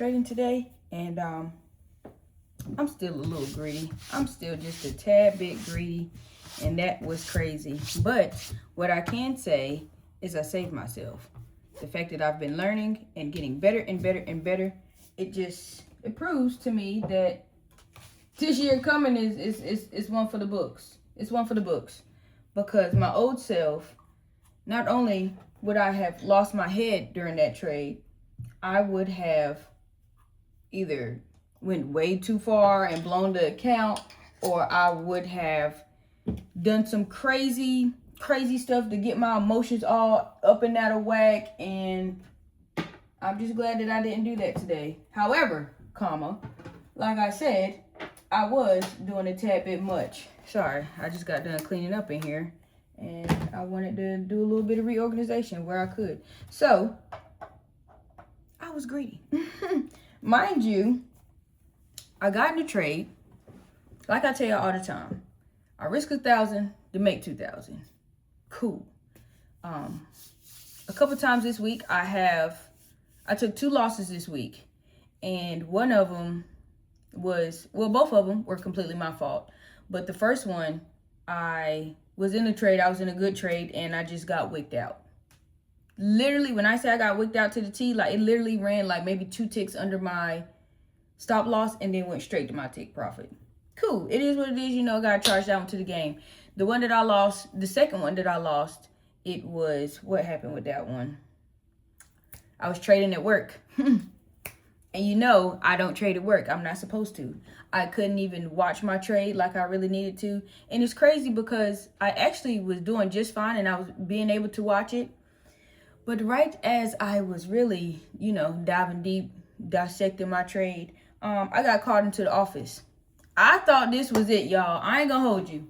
Trading today, and I'm still a little greedy. I'm still just a tad bit greedy, and that was crazy. But what I can say is I saved myself. The fact that I've been learning and getting better and better and better, it proves to me that this year coming is one for the books. It's one for the books. Because my old self, not only would I have lost my head during that trade, I would have either went way too far and blown the account, or I would have done some crazy stuff to get my emotions all up and out of whack. And I'm just glad that I didn't do that today. However, like I said, I was doing a tad bit much. Sorry, I just got done cleaning up in here, and I wanted to do a little bit of reorganization where I could. So I was greedy. Mind you, I got in the trade. Like I tell you all the time, I risk 1,000 to make 2,000. Cool. A couple times this week, I took 2 losses this week, and one of them both of them were completely my fault. But the first one, I was in a trade. I was in a good trade, and I just got wicked out. Literally, when I say I got wicked out to the T, like it literally ran like maybe 2 ticks under my stop loss and then went straight to my tick profit. Cool. It is what it is. I got charged down to the game. The one that I lost, the second one that I lost, it was, what happened with that one? I was trading at work. And I don't trade at work. I'm not supposed to. I couldn't even watch my trade like I really needed to. And it's crazy because I actually was doing just fine and I was being able to watch it. But right as I was really, diving deep, dissecting my trade, I got called into the office. I thought this was it, y'all. I ain't gonna hold you.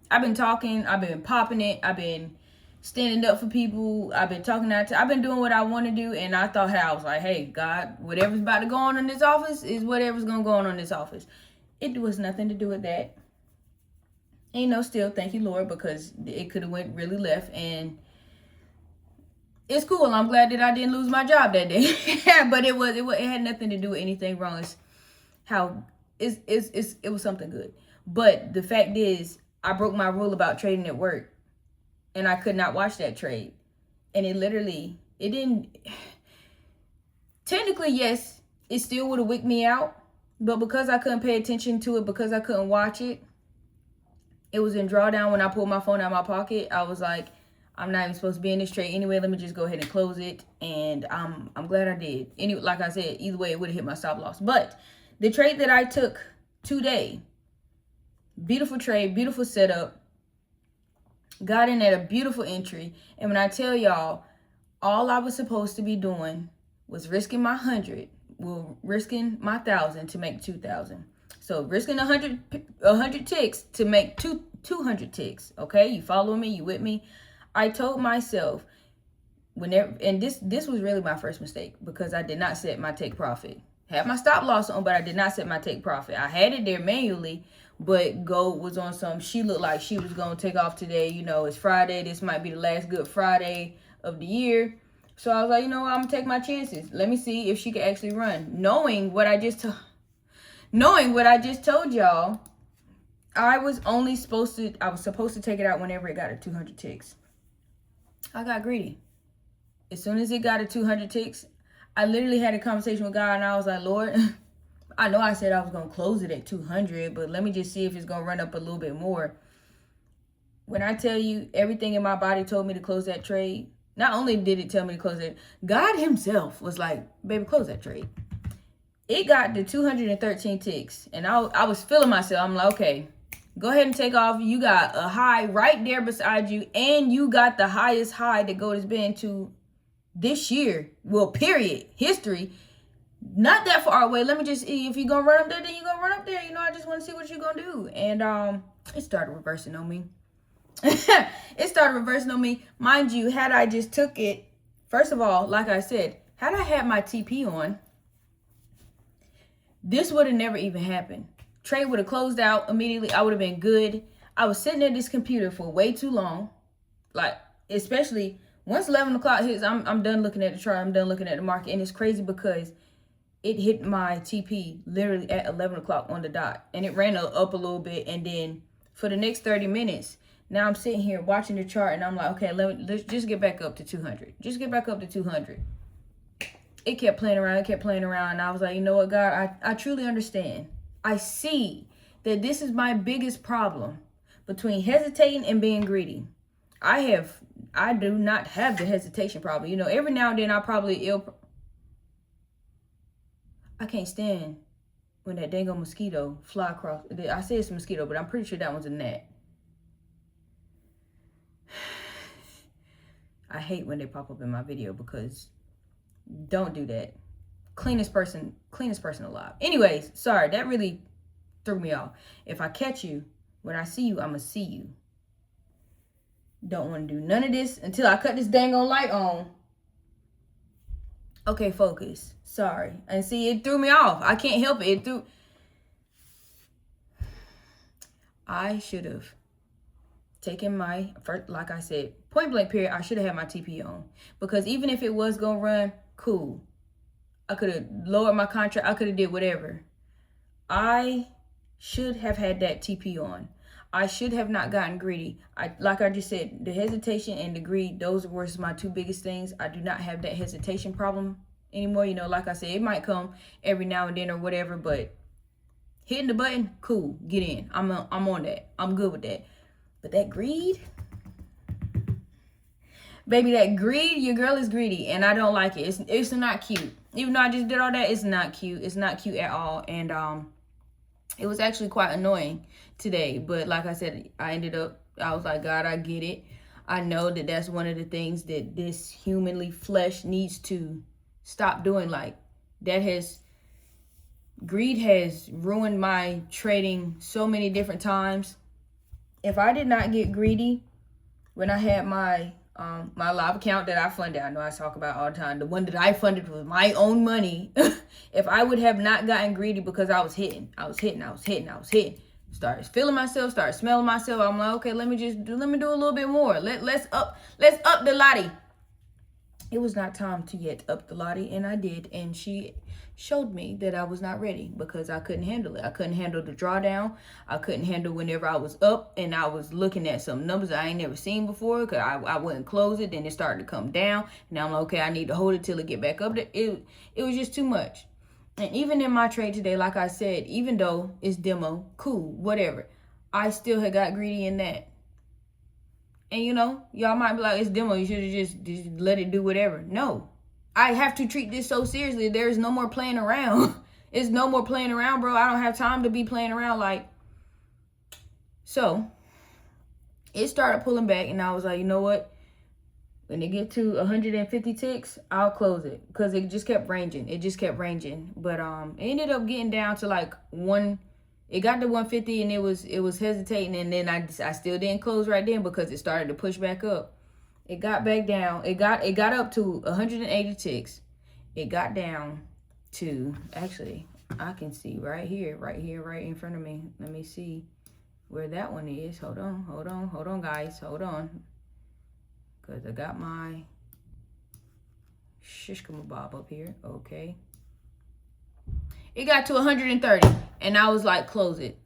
I've been talking. I've been popping it. I've been standing up for people. I've been talking out. I've been doing what I want to do. And I thought, I was like, hey, God, whatever's about to go on in this office is whatever's going to go on in this office. It was nothing to do with that. And still, thank you, Lord, because it could have went really left. And it's cool. I'm glad that I didn't lose my job that day. But it had nothing to do with anything wrong. It's how it was something good. But the fact is, I broke my rule about trading at work. And I could not watch that trade. And it didn't. Technically, yes, it still would have wicked me out. But because I couldn't pay attention to it, because I couldn't watch it, it was in drawdown. When I pulled my phone out of my pocket, I was like, I'm not even supposed to be in this trade anyway. Let me just go ahead and close it. And I'm glad I did. Anyway, like I said, either way, it would have hit my stop loss. But the trade that I took today, beautiful trade, beautiful setup. Got in at a beautiful entry. And when I tell y'all, all I was supposed to be doing was risking my 100, risking my 1,000 to make 2,000. So risking 100 ticks to make 200 ticks. Okay, you following me? You with me? I told myself, and this was really my first mistake because I did not set my take profit. Had my stop loss on, but I did not set my take profit. I had it there manually. But gold was on some, she looked like she was going to take off today. It's Friday. This might be the last good Friday of the year. So I was like, I'm going to take my chances. Let me see if she can actually run. Knowing what I just told y'all, I was supposed to take it out whenever it got to 200 ticks. I got greedy. As soon as it got to 200 ticks, I literally had a conversation with God and I was like, Lord, I know I said I was going to close it at 200, but let me just see if it's going to run up a little bit more. When I tell you everything in my body told me to close that trade, not only did it tell me to close it, God himself was like, baby, close that trade. It got to 213 ticks, and I was feeling myself. I'm like, okay, go ahead and take off. You got a high right there beside you, and you got the highest high that gold has been to this year. Well, period. History. Not that far away. Let me just see if you're going to run up there, then you're going to run up there. I just want to see what you're going to do. And it started reversing on me. It started reversing on me. Mind you, had I just took it, first of all, like I said, had I had my TP on, this would have never even happened. Trade would have closed out immediately. I would have been good. I was sitting at this computer for way too long. Like, especially once 11 o'clock hits, I'm done looking at the chart. I'm done looking at the market. And it's crazy because it hit my TP literally at 11 o'clock on the dot. And it ran up a little bit. And then for the next 30 minutes, now I'm sitting here watching the chart. And I'm like, okay, let's just get back up to 200. Just get back up to 200. It kept playing around. It kept playing around. And I was like, you know what, God, I truly understand. I see that this is my biggest problem between hesitating and being greedy. I do not have the hesitation problem. You know, every now and then I can't stand when that dang old mosquito fly across. I say it's a mosquito, but I'm pretty sure that one's a gnat. I hate when they pop up in my video because don't do that. Cleanest person alive. Anyways, sorry, that really threw me off. If I catch you, when I see you, I'ma see you. Don't want to do none of this until I cut this dang old light on. Okay, focus. Sorry. And see, it threw me off. I can't help it. I should have taken my, like I said, point blank period, I should have had my TP on. Because even if it was going to run, cool. I could have lowered my contract. I could have did whatever. I should have had that TP on. I should have not gotten greedy. Like I just said, the hesitation and the greed, those were my two biggest things. I do not have that hesitation problem anymore. You know, like I said, it might come every now and then or whatever, but hitting the button, cool, get in. I'm on that. I'm good with that. But that greed, baby, that greed, your girl is greedy, and I don't like it. It's not cute. Even though I just did all that, it's not cute. It's not cute at all. And it was actually quite annoying today. But like I said, I was like, God, I get it. I know that that's one of the things that this humanly flesh needs to stop doing. Like, greed has ruined my trading so many different times. If I did not get greedy when I had my live account that I funded, I know I talk about all the time, the one that I funded with my own money, if I would have not gotten greedy because I was hitting, started feeling myself, started smelling myself, I'm like, okay, let me do a little bit more. Let's up the lottie. It was not time to yet up the lottie, and I did, and she showed me that I was not ready because I couldn't handle it. I couldn't handle the drawdown. I couldn't handle whenever I was up and I was looking at some numbers I ain't never seen before because I wouldn't close it. Then it started to come down. Now I'm like, okay, I need to hold it till it get back up there. It was just too much. And even in my trade today, like I said, even though it's demo, cool, whatever, I still had got greedy in that. And you know, y'all might be like, it's demo, you should have just let it do whatever. No, I have to treat this so seriously. There's no more playing around. It's no more playing around, bro. I don't have time to be playing around. Like, so it started pulling back, and I was like, you know what? When it get to 150 ticks, I'll close it because it just kept ranging. But it ended up getting down to like it got to 150 and it was hesitating, and then I still didn't close right then because it started to push back up. It got back down. It got up to 180 ticks. It got down to, actually, I can see right here, right in front of me. Let me see where that one is. Hold on, guys. Hold on. Because I got my shish kebab up here. Okay. It got to 130, and I was like, close it.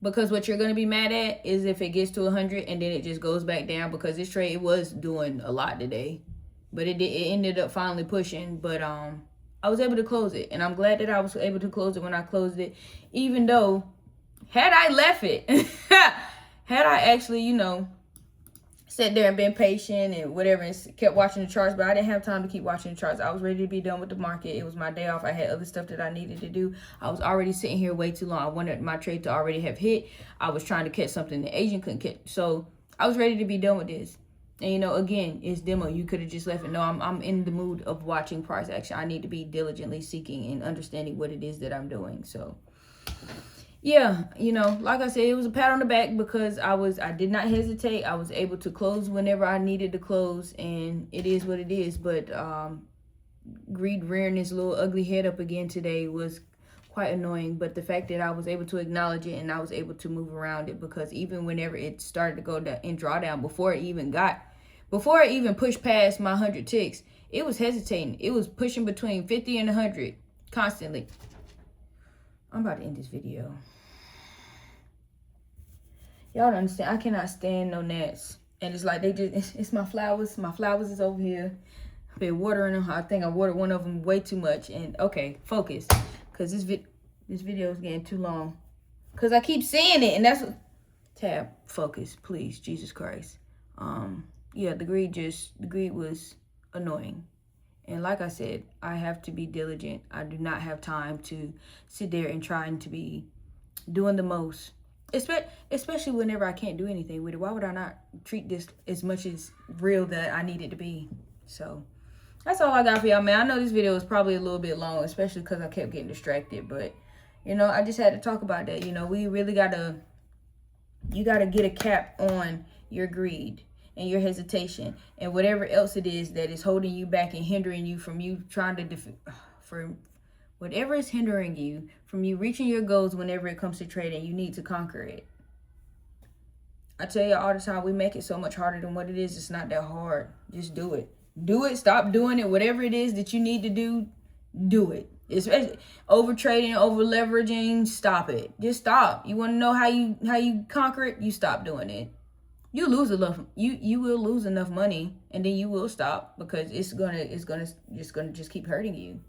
Because what you're going to be mad at is if it gets to 100 and then it just goes back down, because this trade was doing a lot today. But it ended up finally pushing. But I was able to close it, and I'm glad that I was able to close it when I closed it. Even though, had I left it, had I actually, you know, sat there and been patient and whatever and kept watching the charts, but I didn't have time to keep watching the charts. I was ready to be done with the market. It was my day off. I had other stuff that I needed to do. I was already sitting here way too long. I wanted my trade to already have hit. I was trying to catch something the agent couldn't catch. So I was ready to be done with this. And, you know, again, it's demo. You could have just left it. No, I'm in the mood of watching price action. I need to be diligently seeking and understanding what it is that I'm doing. So yeah, you know, like I said, it was a pat on the back because I did not hesitate. I was able to close whenever I needed to close, and it is what it is. But greed rearing its little ugly head up again today was quite annoying. But the fact that I was able to acknowledge it and I was able to move around it, because even whenever it started to go down in drawdown, before it even pushed past my 100 ticks, it was hesitating. It was pushing between 50 and 100. constantly. I'm about to end this video. Y'all don't understand. I cannot stand no gnats. And it's like it's my flowers. My flowers is over here. I've been watering them. I think I watered one of them way too much. And okay, focus. Because this video is getting too long. Because I keep seeing it. And that's what... Tab, focus, please. Jesus Christ. Yeah, the greed was annoying. And like I said, I have to be diligent. I do not have time to sit there and trying to be doing the most. Especially whenever I can't do anything with it. Why would I not treat this as much as real that I need it to be? So that's all I got for y'all, man. I know this video was probably a little bit long, especially because I kept getting distracted. But, you know, I just had to talk about that. You know, we really you got to get a cap on your greed and your hesitation and whatever else it is that is holding you back and hindering you from you trying to whatever is hindering you from you reaching your goals whenever it comes to trading. You need to conquer it. I tell you all the time, we make it so much harder than what it is. It's not that hard. Just do it. Do it. Stop doing it. Whatever it is that you need to do, do it. Especially over trading, over leveraging, stop it. Just stop. You want to know how you conquer it? You stop doing it. You lose enough. You will lose enough money, and then you will stop because it's gonna just keep hurting you.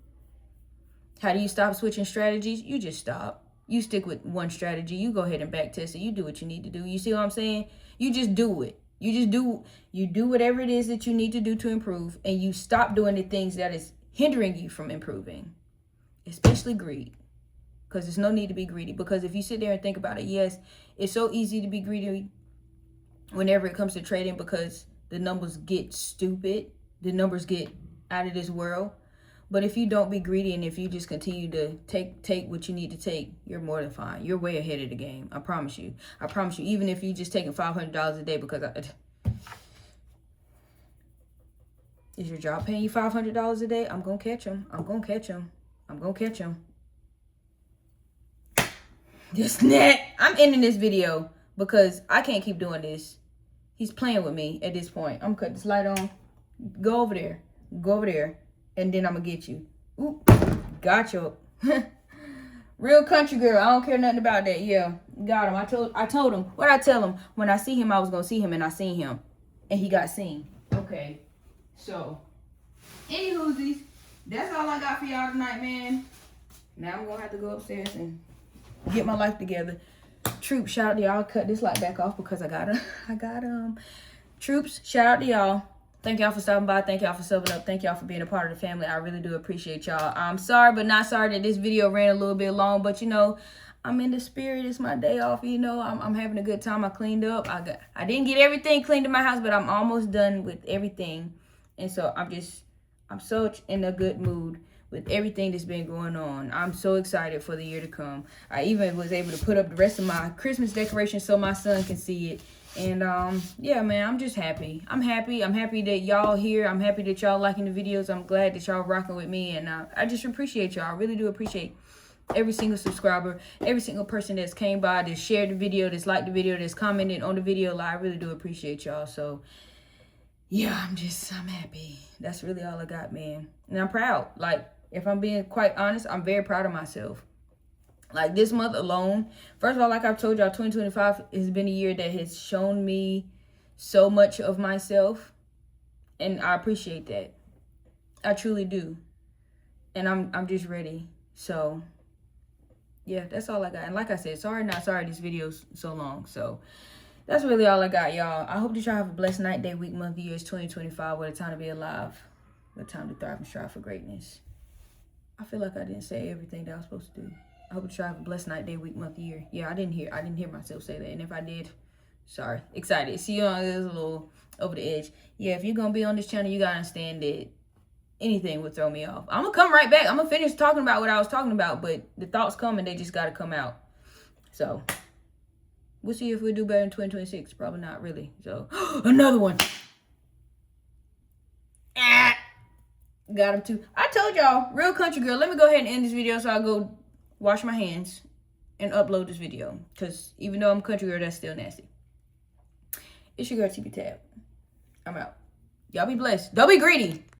How do you stop switching strategies? You just stop. You stick with one strategy. You go ahead and back test it. You do what you need to do. You see what I'm saying? You just do it. You do whatever it is that you need to do to improve, and you stop doing the things that is hindering you from improving, especially greed. Because there's no need to be greedy. Because if you sit there and think about it, yes, it's so easy to be greedy whenever it comes to trading because the numbers get stupid. The numbers get out of this world. But if you don't be greedy and if you just continue to take what you need to take, you're more than fine. You're way ahead of the game. I promise you. I promise you. Even if you just taking $500 a day because is your job paying you $500 a day? I'm going to catch them. I'm going to catch them. I'm going to catch them. This net. I'm ending this video because I can't keep doing this. He's playing with me at this point. I'm going to cut this light on. Go over there. Go over there. And then I'm going to get you. Ooh, gotcha. Real country girl. I don't care nothing about that. Yeah, got him. I told him. What I tell him? When I see him, I was going to see him, and I seen him. And he got seen. Okay. So, anywhoosies, that's all I got for y'all tonight, man. Now I'm going to have to go upstairs and get my life together. Troops, shout out to y'all. I'll cut this light back off because I got Troops, shout out to y'all. Thank y'all for stopping by. Thank y'all for subbing up. Thank y'all for being a part of the family. I really do appreciate y'all. I'm sorry, but not sorry that this video ran a little bit long. But, you know, I'm in the spirit. It's my day off, you know. I'm having a good time. I cleaned up. I didn't get everything cleaned in my house, but I'm almost done with everything. And so I'm so in a good mood with everything that's been going on. I'm so excited for the year to come. I even was able to put up the rest of my Christmas decorations so my son can see it. And, yeah, man, I'm just happy. I'm happy that y'all here. I'm happy that y'all liking the videos. I'm glad that y'all rocking with me. And I just appreciate y'all. I really do appreciate every single subscriber, every single person that's came by, that's shared the video, that's liked the video, that's commented on the video. I really do appreciate y'all. So, yeah, I'm happy. That's really all I got, man. And I'm proud. Like, if I'm being quite honest, I'm very proud of myself. Like this month alone, first of all, like I've told y'all, 2025 has been a year that has shown me so much of myself. And I appreciate that. I truly do. And I'm just ready. So, yeah, that's all I got. And like I said, sorry, not sorry this video's so long. So, that's really all I got, y'all. I hope that y'all have a blessed night, day, week, month, year. It's 2025. What a time to be alive. What a time to thrive and strive for greatness. I feel like I didn't say everything that I was supposed to do. I hope you have a blessed night, day, week, month, year. Yeah, I didn't hear myself say that. And if I did, sorry. Excited. See, it was a little over the edge. Yeah, if you're going to be on this channel, you got to understand that anything would throw me off. I'm going to come right back. I'm going to finish talking about what I was talking about. But the thoughts come and they just got to come out. So, we'll see if we do better in 2026. Probably not, really. So, another one. Got him too. I told y'all, real country girl. Let me go ahead and end this video so I'll go wash my hands and upload this video. Because even though I'm country girl, that's still nasty. It's your girl, TB Tab. I'm out. Y'all be blessed. Don't be greedy.